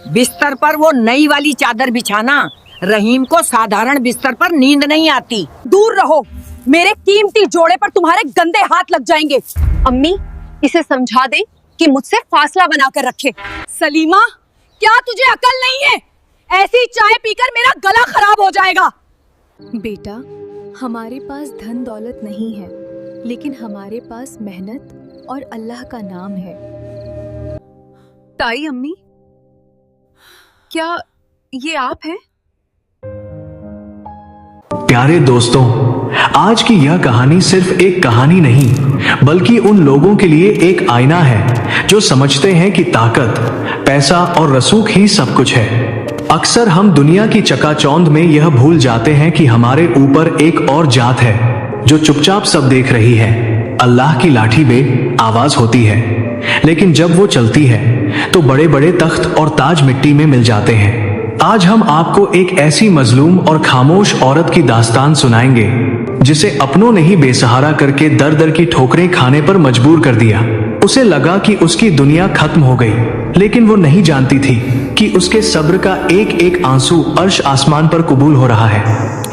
बिस्तर पर वो नई वाली चादर बिछाना। रहीम को साधारण बिस्तर पर नींद नहीं आती। दूर रहो, मेरे कीमती जोड़े पर तुम्हारे गंदे हाथ लग जाएंगे। अम्मी, इसे समझा दे कि मुझसे फासला बनाकर रखे। सलीमा, क्या तुझे अकल नहीं है? ऐसी चाय पीकर मेरा गला खराब हो जाएगा। बेटा, हमारे पास धन दौलत नहीं है, लेकिन हमारे पास मेहनत और अल्लाह का नाम है। ताई अम्मी, क्या ये आप हैं? प्यारे दोस्तों, आज की यह कहानी सिर्फ एक कहानी नहीं, बल्कि उन लोगों के लिए एक आईना है जो समझते हैं कि ताकत, पैसा और रसूख ही सब कुछ है। अक्सर हम दुनिया की चकाचौंध में यह भूल जाते हैं कि हमारे ऊपर एक और जात है जो चुपचाप सब देख रही है। अल्लाह की लाठी बे आवाज होती है, लेकिन जब वो चलती है तो बड़े बड़े तख्त और ताज मिट्टी में मिल जाते हैं। आज हम आपको एक ऐसी मजलूम और खामोश औरत की दास्तान सुनाएंगे जिसे अपनों ने ही बेसहारा करके दर दर की ठोकरें खाने पर मजबूर कर दिया। उसे लगा कि उसकी दुनिया खत्म हो गई, लेकिन वो नहीं जानती थी कि उसके सब्र का एक एक आंसू अर्श आसमान पर कबूल हो रहा है।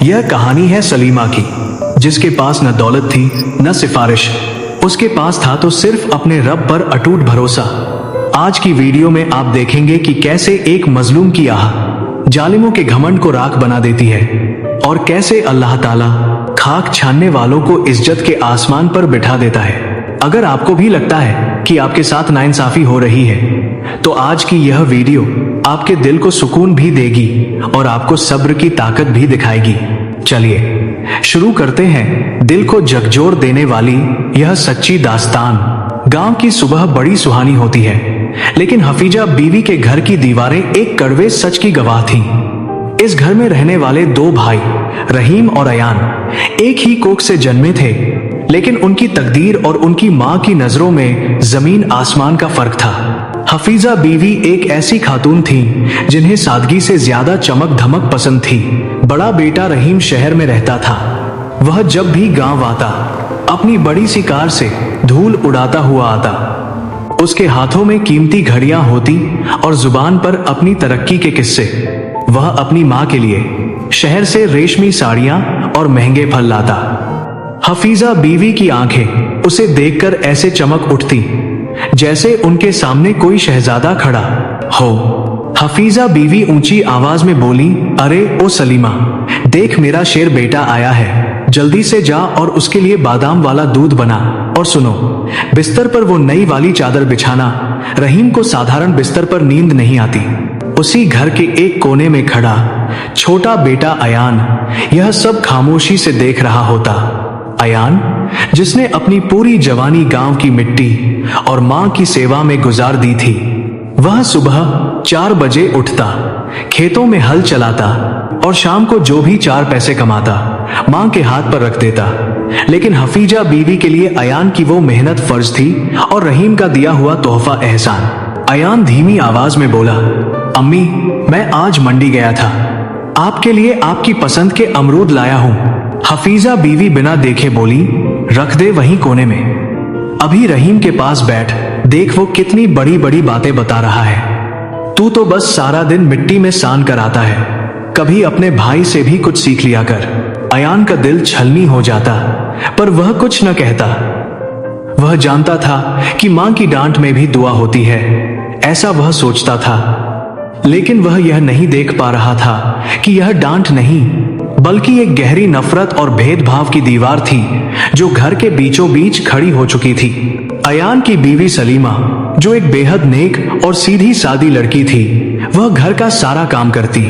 यह कहानी है सलीमा की, जिसके पास न दौलत थी न सिफारिश। उसके पास था तो सिर्फ अपने रब पर अटूट भरोसा। आज की वीडियो में आप देखेंगे कि कैसे एक मजलूम की आह जालिमों के घमंड को राख बना देती है और कैसे अल्लाह ताला खाक छानने वालों को इज्जत के आसमान पर बिठा देता है। अगर आपको भी लगता है कि आपके साथ नाइंसाफी हो रही है, तो आज की यह वीडियो आपके दिल को सुकून भी देगी और आपको सब्र की ताकत भी दिखाएगी। चलिए शुरू करते हैं दिल को झकझोर देने वाली यह सच्ची दास्तान। गांव की सुबह बड़ी सुहानी होती है, लेकिन हफीजा बीवी के घर की दीवारें एक कड़वे सच की गवाह थीं। इस घर में रहने वाले दो भाई रहीम और अयान एक ही कोख से जन्मे थे, लेकिन उनकी तकदीर और उनकी मां की नजरों में जमीन आसमान का फर्क था। हफीजा बीवी एक ऐसी खातून थी जिन्हें सादगी से ज्यादा चमक धमक पसंद थी। बड़ा बेटा रहीम शहर में रहता था। वह जब भी गांव आता अपनी बड़ी सी कार से धूल उड़ाता हुआ आता। उसके हाथों में कीमती घड़ियां होती और जुबान पर अपनी तरक्की के किस्से। वह अपनी मां के लिए शहर से रेशमी साड़ियां और महंगे फल लाता। हफीजा बीवी की आंखें उसे देखकर ऐसे चमक उठती जैसे उनके सामने कोई शहजादा खड़ा हो। हफीजा बीवी ऊंची आवाज में बोली, अरे ओ सलीमा, देख मेरा शेर बेटा आया है, जल्दी से जा और उसके लिए बादाम वाला दूध बना। और सुनो, बिस्तर पर वो नई वाली चादर बिछाना। रहीम को साधारण बिस्तर पर नींद नहीं आती। उसी घर के एक कोने में खड़ा छोटा बेटा अयान यह सब खामोशी से देख रहा होता। अयान, जिसने अपनी पूरी जवानी गांव की मिट्टी और मां की सेवा में गुजार दी थी। वह सुबह 4 बजे उठता, खेतों में हल चलाता और शाम को जो भी 4 पैसे कमाता मां के हाथ पर रख देता। लेकिन हफीजा बीवी के लिए अयान की वो मेहनत फर्ज थी और रहीम का दिया हुआ तोहफा एहसान। अयान धीमी आवाज में बोला, अम्मी, मैं आज मंडी गया था, आपके लिए आपकी पसंद के अमरूद लाया हूं। हफीजा बीवी बिना देखे बोली, रख दे वहीं कोने में। अभी रहीम के पास बैठ, देख वो कितनी बड़ी बड़ी बातें बता रहा है। तू तो बस सारा दिन मिट्टी में सान कर आता है, कभी अपने भाई से भी कुछ सीख लिया कर। अयान का दिल छलनी हो जाता, पर वह कुछ न कहता। वह जानता था कि मां की डांट में भी दुआ होती है, ऐसा वह सोचता था। लेकिन वह यह नहीं देख पा रहा था कि यह डांट नहीं, बल्कि एक गहरी नफरत और भेदभाव की दीवार थी जो घर के बीचों बीच खड़ी हो चुकी थी। अयान की बीवी सलीमा, जो एक बेहद नेक और सीधी सादी लड़की थी, वह घर का सारा काम करती।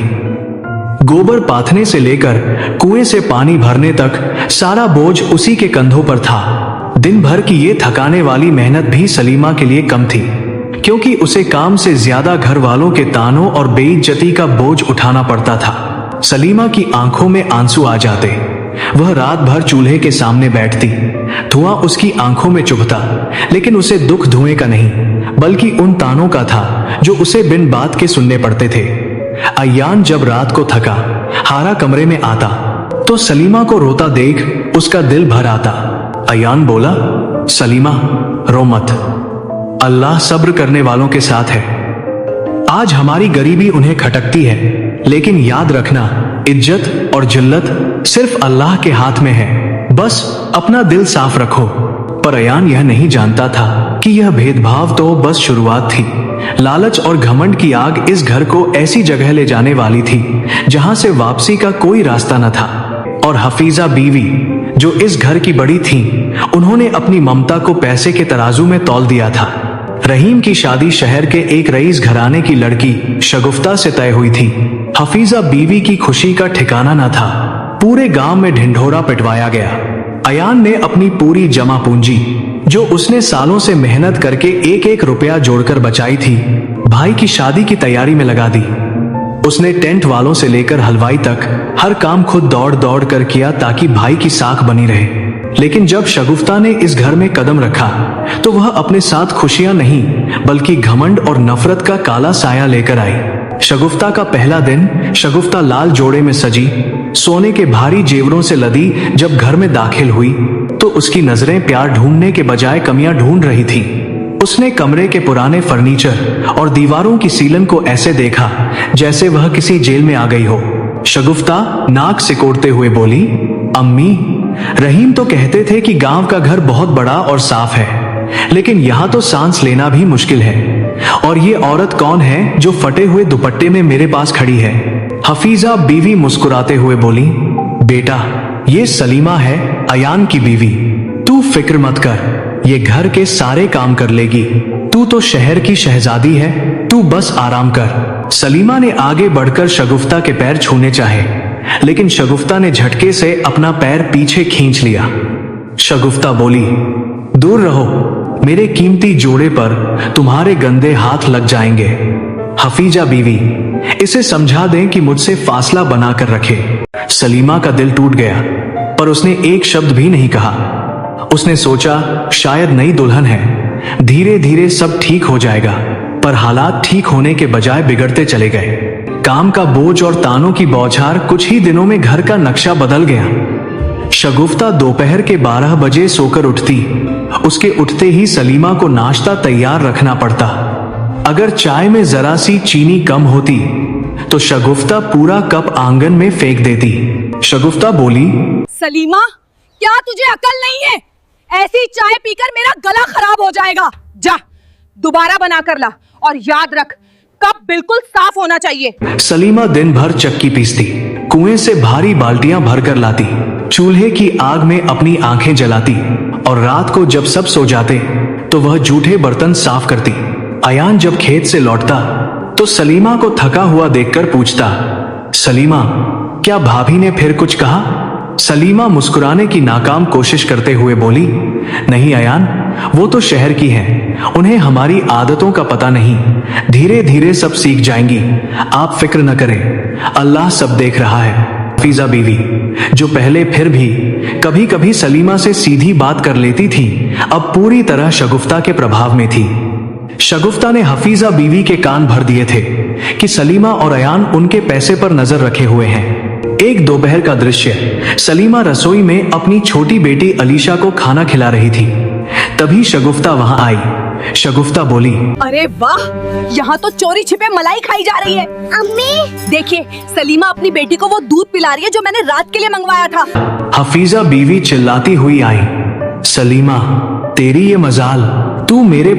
गोबर पाथने से लेकर कुएं से पानी भरने तक सारा बोझ उसी के कंधों पर था। दिन भर की ये थकाने वाली मेहनत भी सलीमा के लिए कम थी, क्योंकि उसे काम से ज्यादा घर वालों के तानों और बेइज्जती का बोझ उठाना पड़ता था। सलीमा की आंखों में आंसू आ जाते। वह रात भर चूल्हे के सामने बैठती, धुआं उसकी आंखों में चुभता, लेकिन उसे दुख धुएं का नहीं, बल्कि उन तानों का था जो उसे बिन बात के सुनने पड़ते थे। अयान जब रात को थका हारा कमरे में आता तो सलीमा को रोता देख उसका दिल भर आता। अयान बोला, सलीमा, रो मत, अल्लाह सब्र करने वालों के साथ है। आज हमारी गरीबी उन्हें खटकती है, लेकिन याद रखना, इज्जत और जिल्लत सिर्फ अल्लाह के हाथ में है। बस अपना दिल साफ रखो। पर अयान यह नहीं जानता था कि यह भेदभाव तो बस शुरुआत थी। लालच और घमंड की आग इस घर को ऐसी जगह ले जाने वाली थी जहां से वापसी का कोई रास्ता न था। और हफीजा बीवी, जो इस घर की बड़ी थी, उन्होंने अपनी ममता को पैसे के तराजू में तौल दिया था। रहीम की शादी शहर के एक रईस घराने की लड़की शगुफ्ता से तय हुई थी। हफीजा बीवी की खुशी का ठिकाना न था। पूरे गांव में ढिंढोरा पिटवाया गया। अयान ने अपनी पूरी जमा पूंजी, जो उसने सालों से मेहनत करके एक एक रुपया जोड़कर बचाई थी, भाई की शादी की तैयारी में लगा दी। उसने टेंट वालों से लेकर हलवाई तक हर काम खुद दौड़ दौड़ कर किया ताकि भाई की साख बनी रहे। लेकिन जब शगुफ्ता ने इस घर में कदम रखा तो वह अपने साथ खुशियां नहीं बल्कि घमंड और नफरत का काला साया लेकर आई। शगुफ्ता का पहला दिन शगुफ्ता लाल जोड़े में सजी, सोने के भारी जेवरों से लदी जब घर में दाखिल हुई तो उसकी नजरें प्यार ढूंढने के बजाय कमियां ढूंढ रही थी। उसने कमरे के पुराने फर्नीचर और दीवारों की सीलन को ऐसे देखा जैसे वह किसी जेल में आ गई हो। शगुफ्ता नाक सिकोड़ते हुए बोली, अम्मी, रहीम तो कहते थे कि गांव का घर बहुत बड़ा और साफ है, लेकिन यहाँ तो सांस लेना भी मुश्किल है। और ये औरत कौन है जो फटे हुए दुपट्टे में मेरे पास खड़ी है? हफीजा बीवी मुस्कुराते हुए बोली, बेटा, ये सलीमा है, अयान की बीवी। तू फिक्र मत कर, ये घर के सारे काम कर लेगी। तू तो शहर की शहजादी है, तू बस आराम कर। सलीमा ने आगे बढ़कर शगुफ्ता के पैर छूने चाहे, लेकिन शगुफ्ता ने झटके से अपना पैर पीछे खींच लिया। शगुफ्ता बोली, दूर रहो, मेरे कीमती जोड़े पर तुम्हारे गंदे हाथ लग जाएंगे। हफीजा बीवी, इसे समझा दें कि मुझसे फासला बनाकर रखे। सलीमा का दिल टूट गया, पर उसने एक शब्द भी नहीं कहा। उसने सोचा शायद नई दुल्हन है, धीरे धीरे सब ठीक हो जाएगा। पर हालात ठीक होने के बजाय बिगड़ते चले गए। काम का बोझ और तानों की बौछार कुछ ही दिनों में घर का नक्शा बदल गया। शगुफ्ता दोपहर के 12 बजे सोकर उठती। उसके उठते ही सलीमा को नाश्ता तैयार रखना पड़ता। अगर चाय में जरा सी चीनी कम होती तो शगुफ्ता पूरा कप आंगन में फेंक देती। शगुफ्ता बोली, सलीमा, क्या तुझे अकल नहीं है? ऐसी चाय पीकर मेरा गला खराब हो जाएगा। जा, दोबारा बना कर ला, और याद रख, कप बिल्कुल साफ होना चाहिए। सलीमा दिन भर चक्की पीसती, कुएं से भारी बाल्टियां भरकर लाती, चूल्हे की आग में अपनी आंखें जलाती, और रात को जब सब सो जाते तो वह जूठे बर्तन साफ करती। अयान जब खेत से लौटता तो सलीमा को थका हुआ देखकर पूछता, सलीमा, क्या भाभी ने फिर कुछ कहा? सलीमा मुस्कुराने की नाकाम कोशिश करते हुए बोली, नहीं अयान, वो तो शहर की हैं, उन्हें हमारी आदतों का पता नहीं, धीरे धीरे सब सीख जाएंगी, आप फिक्र न करें, अल्लाह सब देख रहा है। हफीजा बीवी, जो पहले फिर भी कभी कभी सलीमा से सीधी बात कर लेती थी, अब पूरी तरह शगुफ्ता के प्रभाव में थी। शगुफ्ता ने हफीजा बीवी के कान भर दिए थे कि सलीमा और अयान उनके पैसे पर नजर रखे हुए हैं। एक दोपहर का दृश्य, सलीमा रसोई में अपनी छोटी बेटी अलीशा को खाना खिला रही थी। तभी शगुफ्ता वहां आई। शगुफ्ता बोली, अरे वाह, यहाँ तो चोरी छिपे मलाई खाई जा रही है। अम्मी, देखिए, सलीमा अपनी बेटी को वो दूध पिला रही है जो मैंने रात के लिए मंगवाया था। हफीजा बीवी चिल्लाती हुई आई, सलीमा, तेरी ये मजाल, तू मेरे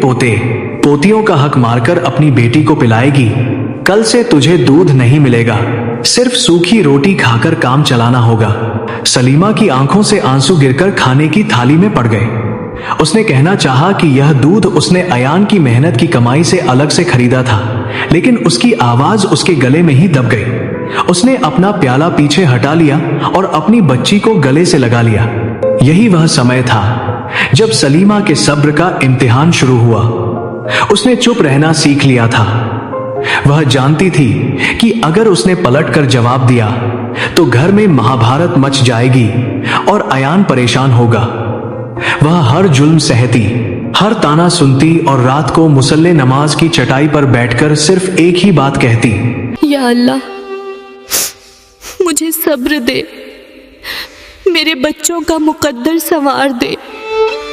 पोतियों का हक मारकर अपनी बेटी को पिलाएगी। कल से तुझे दूध नहीं मिलेगा, सिर्फ सूखी रोटी खाकर काम चलाना होगा। सलीमा की आंखों से आंसू गिरकर खाने की थाली में पड़ गए। उसने कहना चाहा कि यह दूध उसने अयान की मेहनत की कमाई से अलग से खरीदा था, लेकिन उसकी आवाज उसके गले में ही दब गई। उसने अपना प्याला पीछे हटा लिया और अपनी बच्ची को गले से लगा लिया। यही वह समय था जब सलीमा के सब्र का इम्तिहान शुरू हुआ। उसने चुप रहना सीख लिया था। वह जानती थी कि अगर उसने पलटकर जवाब दिया तो घर में महाभारत मच जाएगी और अयान परेशान होगा। वह हर जुल्म सहती, हर ताना सुनती और रात को मुसल्ले नमाज की चटाई पर बैठकर सिर्फ एक ही बात कहती, या अल्लाह, मुझे सब्र दे, मेरे बच्चों का मुकद्दर संवार दे।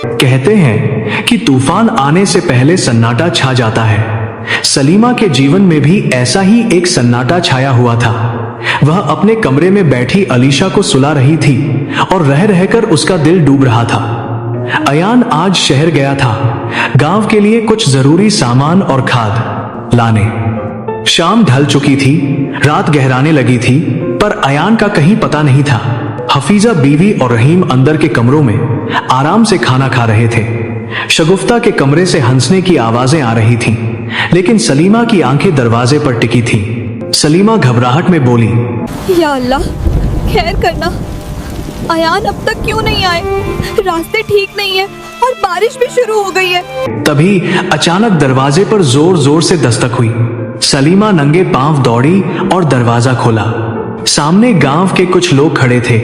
कहते हैं कि तूफान आने से पहले सन्नाटा छा जाता है। सलीमा के जीवन में भी ऐसा ही एक सन्नाटा छाया हुआ था। वह अपने कमरे में बैठी अलीशा को सुला रही थी और रह रहकर उसका दिल डूब रहा था। अयान आज शहर गया था गांव के लिए कुछ जरूरी सामान और खाद लाने। शाम ढल चुकी थी, रात गहराने लगी थी, पर अयान का कहीं पता नहीं था। हफीजा बीवी और रहीम अंदर के कमरों में आराम से खाना खा रहे थे। शगुफ्ता के कमरे से हंसने की आवाजें आ रही थीं, लेकिन सलीमा की आंखें दरवाजे पर टिकी थीं। सलीमा घबराहट में बोली, या अल्लाह, खैर करना। अयान अब तक क्यों नहीं आए? रास्ते ठीक नहीं है और बारिश भी शुरू हो गई है। तभी अचानक दरवाजे पर जोर जोर से दस्तक हुई। सलीमा नंगे पांव दौड़ी और दरवाजा खोला। सामने गांव के कुछ लोग खड़े थे।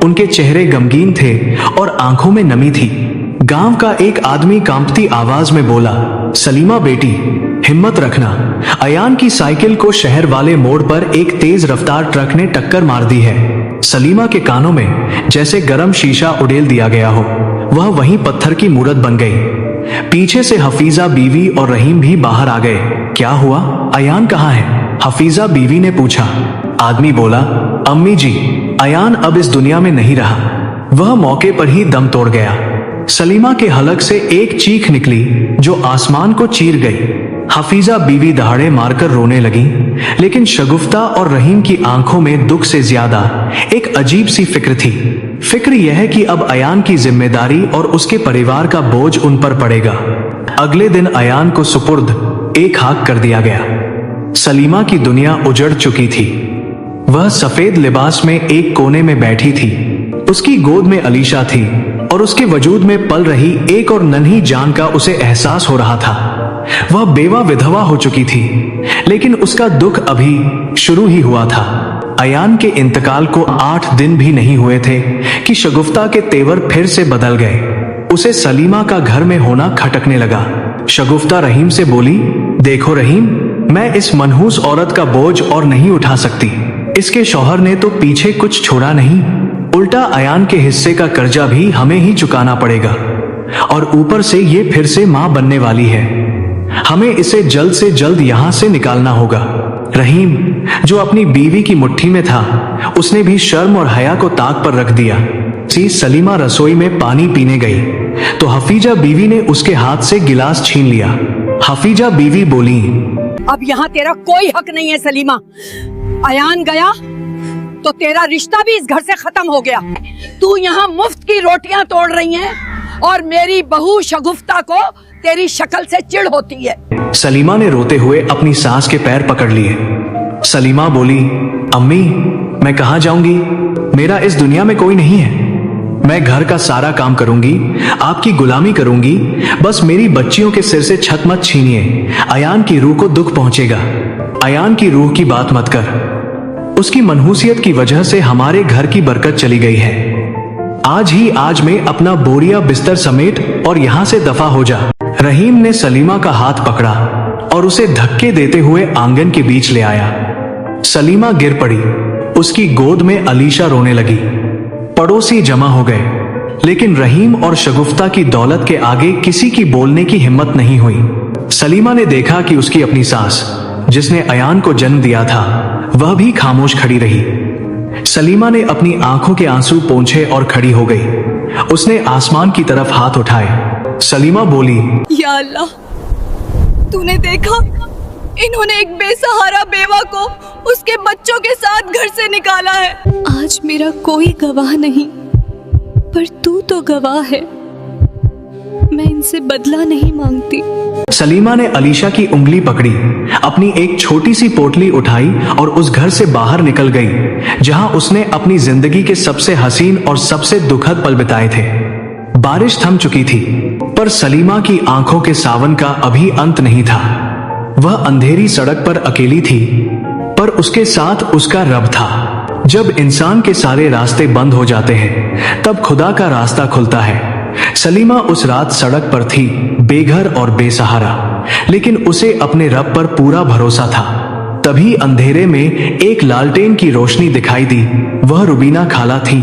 उनके चेहरे गमगीन थे और आंखों में नमी थी। गांव का एक आदमी कांपती आवाज में बोला, सलीमा बेटी, हिम्मत रखना। अयान की साइकिल को शहर वाले मोड़ पर एक तेज रफ्तार ट्रक ने टक्कर मार दी है। सलीमा के कानों में जैसे गरम शीशा उड़ेल दिया गया हो। वह वहीं पत्थर की मूरत बन गई। पीछे से हफीजा बीवी और रहीम भी बाहर आ गए। क्या हुआ? अयान कहाँ है? हफीजा बीवी ने पूछा। आदमी बोला, अम्मी जी, अयान अब इस दुनिया में नहीं रहा। वह मौके पर ही दम तोड़ गया। सलीमा के हलक से एक चीख निकली जो आसमान को चीर गई। हफीजा बीवी दहाड़े मारकर रोने लगी, लेकिन शगुफ्ता और रहीम की आंखों में दुख से ज्यादा एक अजीब सी फिक्र थी। फिक्र यह कि अब अयान की जिम्मेदारी और उसके परिवार का बोझ उन पर पड़ेगा। अगले दिन अयान को सुपुर्द एक हाक कर दिया गया। सलीमा की दुनिया उजड़ चुकी थी। वह सफेद लिबास में एक कोने में बैठी थी। उसकी गोद में अलीशा थी और उसके वजूद में पल रही एक और नन्ही जान का उसे एहसास हो रहा था। वह बेवा विधवा हो चुकी थी, लेकिन उसका दुख अभी शुरू ही हुआ था। अयान के इंतकाल को 8 दिन भी नहीं हुए थे कि शगुफ्ता के तेवर फिर से बदल गए। उसे सलीमा का घर में होना खटकने लगा। शगुफ्ता रहीम से बोली, देखो रहीम, मैं इस मनहूस औरत का बोझ और नहीं उठा सकती। इसके शौहर ने तो पीछे कुछ छोड़ा नहीं, उल्टा अयान के हिस्से का कर्जा भी हमें ही चुकाना पड़ेगा, और ऊपर से ये फिर से मां बनने वाली है। हमें इसे जल्द से जल्द यहां से निकालना होगा। रहीम, जो अपनी बीवी की मुट्ठी में था, उसने भी शर्म और हया को ताक पर रख दिया। सलीमा रसोई में पानी पीने गई तो हफीजा बीवी ने उसके हाथ से गिलास छीन लिया। हफीजा बीवी बोली, अब यहाँ तेरा कोई हक नहीं है सलीमा। अयान गया तो तेरा रिश्ता भी इस घर से खत्म हो गया। तू यहाँ मुफ्त की रोटियां तोड़ रही है और मेरी बहू शगुफ्ता को तेरी शक्ल से चिढ़ होती है। सलीमा ने रोते हुए अपनी सास के पैर पकड़ लिए। सलीमा बोली, अम्मी, मैं कहाँ जाऊंगी? मेरा इस दुनिया में कोई नहीं है। मैं घर का सारा काम करूंगी, आपकी गुलामी करूंगी, बस मेरी बच्चियों के सिर से छत मत छीनिए। अयान की रूह को दुख पहुंचेगा। अयान की रूह की बात मत कर। उसकी मनहूसियत की वजह से हमारे घर की बरकत चली गई है। आज ही आज में अपना बोरिया बिस्तर समेट और यहां से दफा हो जा। रहीम ने सलीमा का हाथ पकड़ा और उसे धक्के देते हुए आंगन के बीच ले आया। सलीमा गिर पड़ी। उसकी गोद में अलीशा रोने लगी। पड़ोसी जमा हो गए, लेकिन रहीम और शगुफ्ता की दौलत के आगे किसी की बोलने की हिम्मत नहीं हुई। सलीमा ने देखा कि उसकी अपनी सास, जिसने अयान को जन्म दिया था, वह भी खामोश खड़ी रही। सलीमा ने अपनी आंखों के आंसू पोंछे और खड़ी हो गई। उसने आसमान की तरफ हाथ उठाए। सलीमा बोली, या अल्लाह, तूने देखा, इन्होंने एक बेसहारा बेवा को उसके बच्चों के साथ घर से निकाला है। आज मेरा कोई गवाह नहीं, पर तू तो गवाह है। मैं इनसे बदला नहीं मांगती। सलीमा ने अलीशा की उंगली पकड़ी, अपनी एक छोटी सी पोटली उठाई और उस घर से बाहर निकल गई जहां उसने अपनी जिंदगी के सबसे हसीन और सबसे दुखद पल बिताए थे। बारिश थम चुकी थी, पर सलीमा की आंखों के सावन का अभी अंत नहीं था। वह अंधेरी सड़क पर अकेली थी, पर उसके साथ उसका रब था। जब इंसान के सारे रास्ते बंद हो जाते हैं, तब खुदा का रास्ता खुलता है। सलीमा उस रात सड़क पर थी, बेघर और बेसहारा, लेकिन उसे अपने रब पर पूरा भरोसा था। तभी अंधेरे में एक लालटेन की रोशनी दिखाई दी। वह रुबीना खाला थी,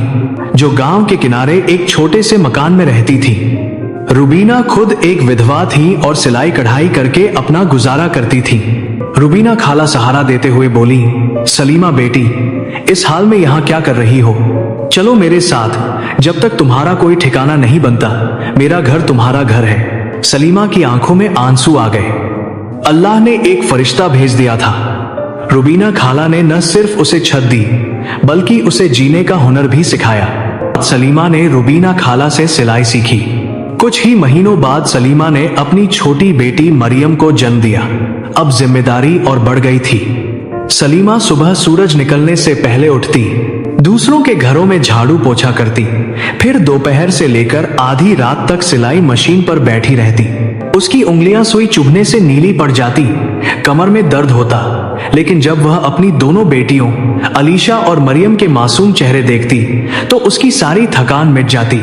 जो गांव के किनारे एक छोटे से मकान में रहती थी। रुबीना खुद एक विधवा थी और सिलाई कढ़ाई करके अपना गुजारा करती थी। रुबीना खाला सहारा देते हुए बोली, सलीमा बेटी, इस हाल में यहाँ क्या कर रही हो? चलो मेरे साथ, जब तक तुम्हारा कोई ठिकाना नहीं बनता, मेरा घर तुम्हारा घर है। सलीमा की आंखों में आंसू आ गए। अल्लाह ने एक फरिश्ता भेज दिया था। रुबीना खाला ने न सिर्फ उसे छत दी, बल्कि उसे जीने का हुनर भी सिखाया। सलीमा ने रुबीना खाला से सिलाई सीखी। कुछ ही महीनों बाद सलीमा ने अपनी छोटी बेटी मरियम को जन्म दिया। अब जिम्मेदारी और बढ़ गई थी। सलीमा सुबह सूरज निकलने से पहले उठती, दूसरों के घरों में झाड़ू पोछा करती, फिर दोपहर से लेकर आधी रात तक सिलाई मशीन पर बैठी रहती। उसकी उंगलियां सुई चुभने से नीली पड़ जाती, कमर में दर्द होता, लेकिन जब वह अपनी दोनों बेटियों अलीशा और मरियम के मासूम चेहरे देखती तो उसकी सारी थकान मिट जाती।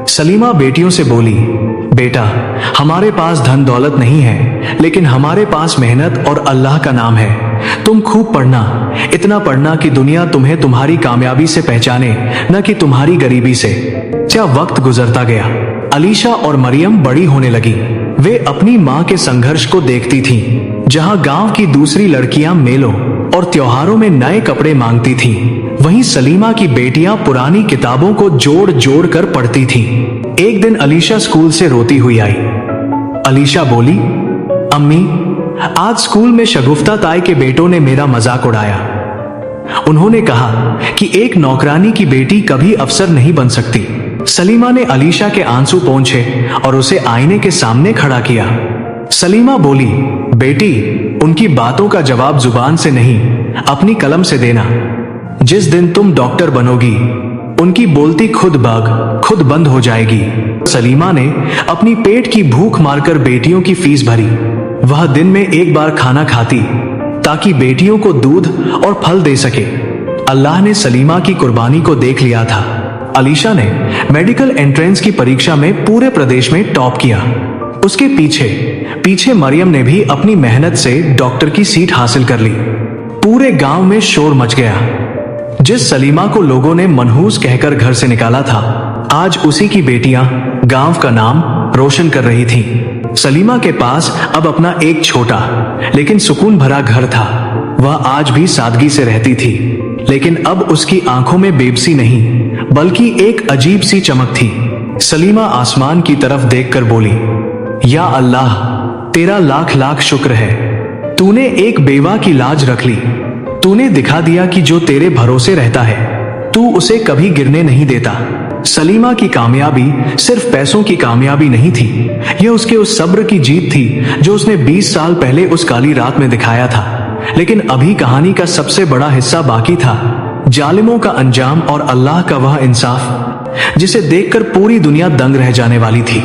सलीमा बेटियों से बोली, बेटा, हमारे पास धन दौलत नहीं है, लेकिन हमारे पास मेहनत और अल्लाह का नाम है। तुम खूब पढ़ना, इतना पढ़ना कि दुनिया तुम्हें तुम्हारी कामयाबी से पहचाने, न कि तुम्हारी गरीबी से। क्या वक्त गुजरता गया, अलीशा और मरियम बड़ी होने लगी। वे अपनी माँ के संघर्ष को देखती थीं, जहाँ गांव की दूसरी लड़कियां मेलों और त्योहारों में नए कपड़े मांगती थीं, वहीं सलीमा की बेटियां पुरानी किताबों को जोड़ जोड़ कर पढ़ती थीं। एक दिन अलीशा स्कूल से रोती हुई आई। अलीशा बोली, अम्मी, आज स्कूल में शगुफ्ता ताई के बेटों ने मेरा मजाक उड़ाया। उन्होंने कहा कि एक नौकरानी की बेटी कभी अफसर नहीं बन सकती। सलीमा ने अलीशा के आंसू पोंछे और उसे आईने के सामने खड़ा किया। सलीमा बोली, बेटी, उनकी बातों का जवाब जुबान से नहीं, अपनी कलम से देना। जिस दिन तुम डॉक्टर बनोगी, उनकी बोलती खुद बंद हो जाएगी। सलीमा ने अपनी पेट की भूख मारकर बेटियों की फीस भरी। वह दिन में एक बार खाना खाती ताकि बेटियों को दूध और फल दे सके। अल्लाह ने सलीमा की कुर्बानी को देख लिया था। अलीशा ने मेडिकल एंट्रेंस की परीक्षा में पूरे प्रदेश में टॉप किया। उसके पीछे मरियम ने भी अपनी मेहनत से डॉक्टर की सीट हासिल कर ली। पूरे गांव में शोर मच गया। जिस सलीमा को लोगों ने मनहूस कहकर घर से निकाला था, आज उसी की बेटियां गांव का नाम रोशन कर रही थीं। सलीमा के पास अब अपना एक छोटा लेकिन सुकून भरा घर था। वह आज भी सादगी से रहती थी, लेकिन अब उसकी आंखों में बेबसी नहीं, बल्कि एक अजीब सी चमक थी। सलीमा आसमान की तरफ देखकर बोली, या अल्लाह, तेरा लाख लाख शुक्र है। तूने एक बेवा की लाज रख ली। तूने दिखा दिया कि जो तेरे भरोसे रहता है, तू उसे कभी गिरने नहीं देता। सलीमा की कामयाबी सिर्फ पैसों की कामयाबी नहीं थी, यह उसके उस सब्र की जीत थी जो उसने 20 साल पहले उस काली रात में दिखाया था। लेकिन अभी कहानी का सबसे बड़ा हिस्सा बाकी था, जालिमों का अंजाम और अल्लाह का वह इंसाफ जिसे देखकर पूरी दुनिया दंग रह जाने वाली थी।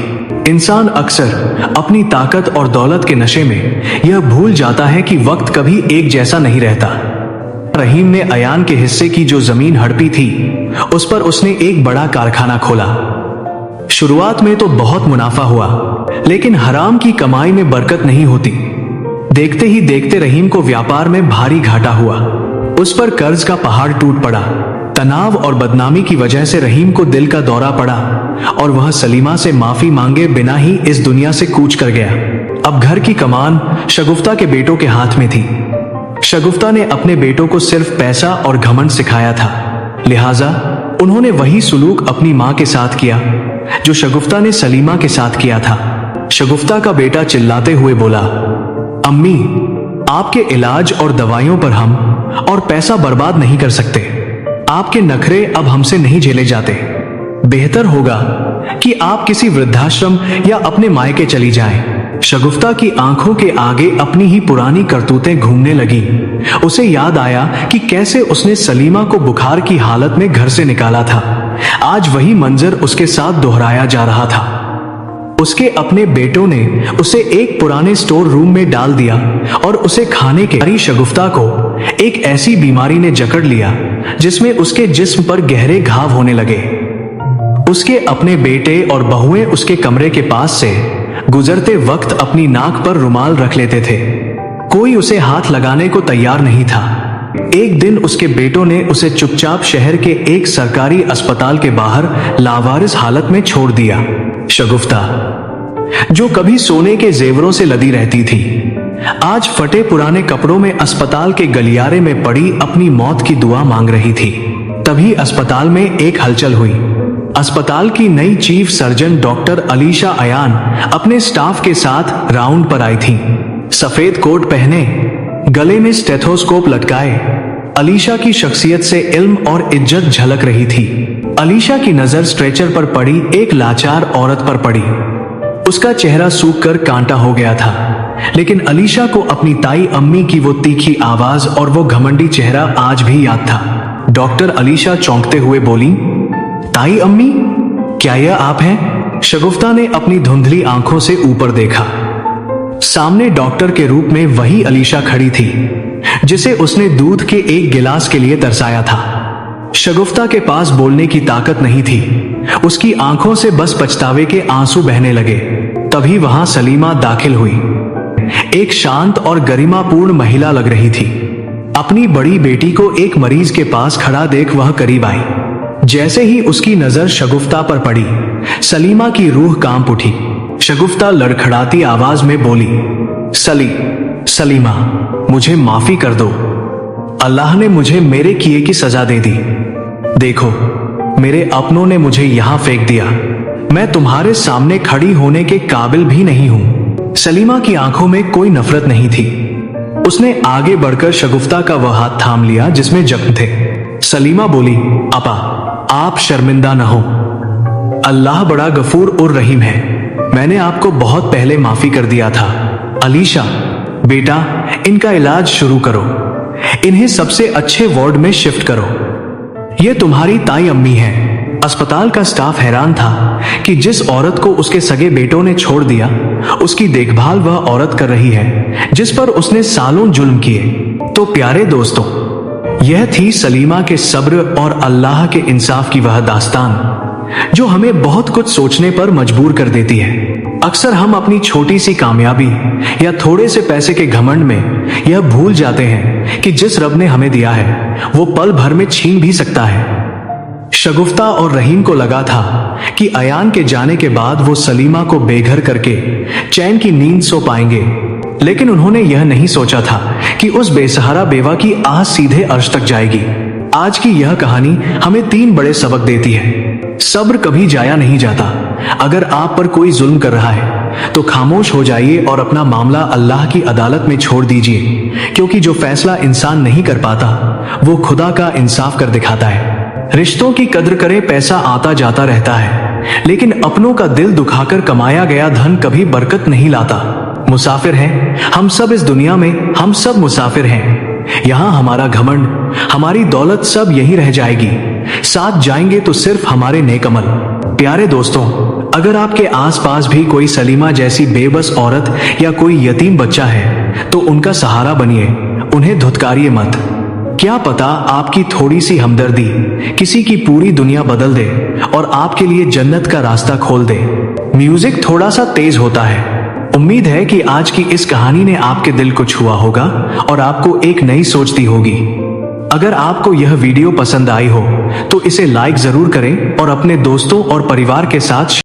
इंसान अक्सर अपनी ताकत और दौलत के नशे में यह भूल जाता है कि वक्त कभी एक जैसा नहीं रहता। रहीम ने अयान के हिस्से की जो जमीन हड़पी थी, उस पर उसने एक बड़ा कारखाना खोला। शुरुआत में तो बहुत मुनाफा हुआ, लेकिन हराम की कमाई में बरकत नहीं होती। देखते ही देखते रहीम को व्यापार में भारी घाटा हुआ। उस पर कर्ज का पहाड़ टूट पड़ा। तनाव और बदनामी की वजह से रहीम को दिल का दौरा पड़ा और वह सलीमा से माफी मांगे बिना ही इस दुनिया से कूच कर गया। अब घर की कमान शगुफ्ता के बेटों के हाथ में थी। शगुफ्ता ने अपने बेटों को सिर्फ पैसा और घमंड सिखाया था, लिहाजा उन्होंने वही सुलूक अपनी मां के साथ किया जो शगुफ्ता ने सलीमा के साथ किया था। शगुफ्ता का बेटा चिल्लाते हुए बोला, अम्मी, आपके इलाज और दवाइयों पर हम और पैसा बर्बाद नहीं कर सकते। आपके नखरे अब हमसे नहीं झेले जाते। बेहतर होगा कि आप किसी वृद्धाश्रम या अपने मायके चली जाएं। शगुफ्ता की आंखों के आगे अपनी ही पुरानी करतूतें घूमने लगी। उसे याद आया कि कैसे उसने सलीमा को बुखार की हालत में घर से निकाला था। आज वही मंजर उसके साथ दोहराया जा रहा था। उसके अपने बेटों ने उसे एक पुराने स्टोर रूम में डाल दिया और उसे खाने के हरी शगुफ्ता को एक ऐसी बीमारी ने जकड़ लिया जिसमें उसके जिस्म पर गहरे घाव होने लगे। उसके अपने बेटे और बहुएं उसके कमरे के पास से गुजरते वक्त अपनी नाक पर रुमाल रख लेते थे। कोई उसे हाथ लगाने को तैयार नहीं था। एक दिन उसके बेटों ने उसे चुपचाप शहर के एक सरकारी अस्पताल के बाहर लावारिस हालत में छोड़ दिया। शगुफ्ता, जो कभी सोने के जेवरों से लदी रहती थी, आज फटे पुराने कपड़ों में अस्पताल के गलियारे में पड़ी अपनी मौत की दुआ मांग रही थी। तभी अस्पताल में एक हलचल हुई। अस्पताल की नई chief surgeon doctor Alisha Ayan अपने स्टाफ के साथ राउंड पर आई थी। सफेद कोट पहने, गले में स्टेथोस्कोप लटकाए, अलीशा की शख्सियत से इल्म और इज्जत झलक रही थी। अलीशा की नजर स्ट्रेचर पर पड़ी एक लाचार औरत पर पड़ी। उसका चेहरा सूख कर कांटा हो गया था, लेकिन अलीशा को अपनी ताई अम्मी की वो तीखी आवाज और वो घमंडी चेहरा आज भी याद था। डॉक्टर अलीशा चौंकते हुए बोली, ताई अम्मी, क्या यह आप हैं? शगुफ्ता ने अपनी धुंधली आंखों से ऊपर देखा। सामने डॉक्टर के रूप में वही अलीशा खड़ी थी जिसे उसने दूध के एक गिलास के लिए तरसाया था। शगुफ्ता के पास बोलने की ताकत नहीं थी, उसकी आंखों से बस पछतावे के आंसू बहने लगे। तभी वहां सलीमा दाखिल हुई। एक शांत और गरिमापूर्ण महिला लग रही थी। अपनी बड़ी बेटी को एक मरीज के पास खड़ा देख वह करीब आई। जैसे ही उसकी नजर शगुफ्ता पर पड़ी, सलीमा की रूह कांप उठी। शगुफ्ता लड़खड़ाती आवाज में बोली, सलीमा, मुझे माफी कर दो। अल्लाह ने मुझे मेरे किए की सजा दे दी। देखो, मेरे अपनों ने मुझे यहां फेंक दिया। मैं तुम्हारे सामने खड़ी होने के काबिल भी नहीं हूं। सलीमा की आंखों में कोई नफरत नहीं थी। उसने आगे बढ़कर शगुफ्ता का वह हाथ थाम लिया जिसमें जख्म थे। सलीमा बोली, अपा, आप शर्मिंदा न हो। अल्लाह बड़ा गफूर और रहीम है। मैंने आपको बहुत पहले माफी कर दिया था। अलीशा, बेटा, इनका इलाज शुरू करो। इन्हें सबसे अच्छे वार्ड में शिफ्ट करो। ये तुम्हारी ताई अम्मी है। अस्पताल का स्टाफ हैरान था कि जिस औरत को उसके सगे बेटों ने छोड़ दिया, उसकी देखभाल वह औरत कर रही है जिस पर उसने सालों जुल्म किए। तो प्यारे दोस्तों, यह थी सलीमा के सब्र और अल्लाह के इंसाफ की वह दास्तान जो हमें बहुत कुछ सोचने पर मजबूर कर देती है। अक्सर हम अपनी छोटी सी कामयाबी या थोड़े से पैसे के घमंड में यह भूल जाते हैं कि जिस रब ने हमें दिया है वो पल भर में छीन भी सकता है। शगुफ्ता और रहीम को लगा था कि अयान के जाने के बाद वो सलीमा को बेघर करके चैन की नींद सो पाएंगे, लेकिन उन्होंने यह नहीं सोचा था कि उस बेसहारा बेवा की आह सीधे अर्श तक जाएगी। आज की यह कहानी हमें 3 बड़े सबक देती है। सब्र कभी जाया नहीं जाता। अगर आप पर कोई जुल्म कर रहा है तो खामोश हो जाइए और अपना मामला अल्लाह की अदालत में छोड़ दीजिए, क्योंकि जो फैसला इंसान नहीं कर पाता वो खुदा का इंसाफ कर दिखाता है। रिश्तों की कद्र करें, पैसा आता जाता रहता है, लेकिन अपनों का दिल दुखाकर कमाया गया धन कभी बरकत नहीं लाता। मुसाफिर हैं हम सब इस दुनिया में, हम सब मुसाफिर हैं। यहाँ हमारा घमंड, हमारी दौलत सब यहीं रह जाएगी। साथ जाएंगे तो सिर्फ हमारे नेक अमल। प्यारे दोस्तों, अगर आपके आसपास भी कोई सलीमा जैसी बेबस औरत या कोई यतीम बच्चा है तो उनका सहारा बनिए, उन्हें धुतकारिए मत। क्या पता आपकी थोड़ी सी हमदर्दी किसी की पूरी दुनिया बदल दे और आपके लिए जन्नत का रास्ता खोल दे। म्यूजिक थोड़ा सा तेज होता है। उम्मीद है कि आज की इस कहानी ने आपके दिल को छुआ होगा और आपको एक नई सोच दी होगी। अगर आपको यह वीडियो पसंद आई हो तो इसे लाइक जरूर करें और अपने दोस्तों और परिवार के साथ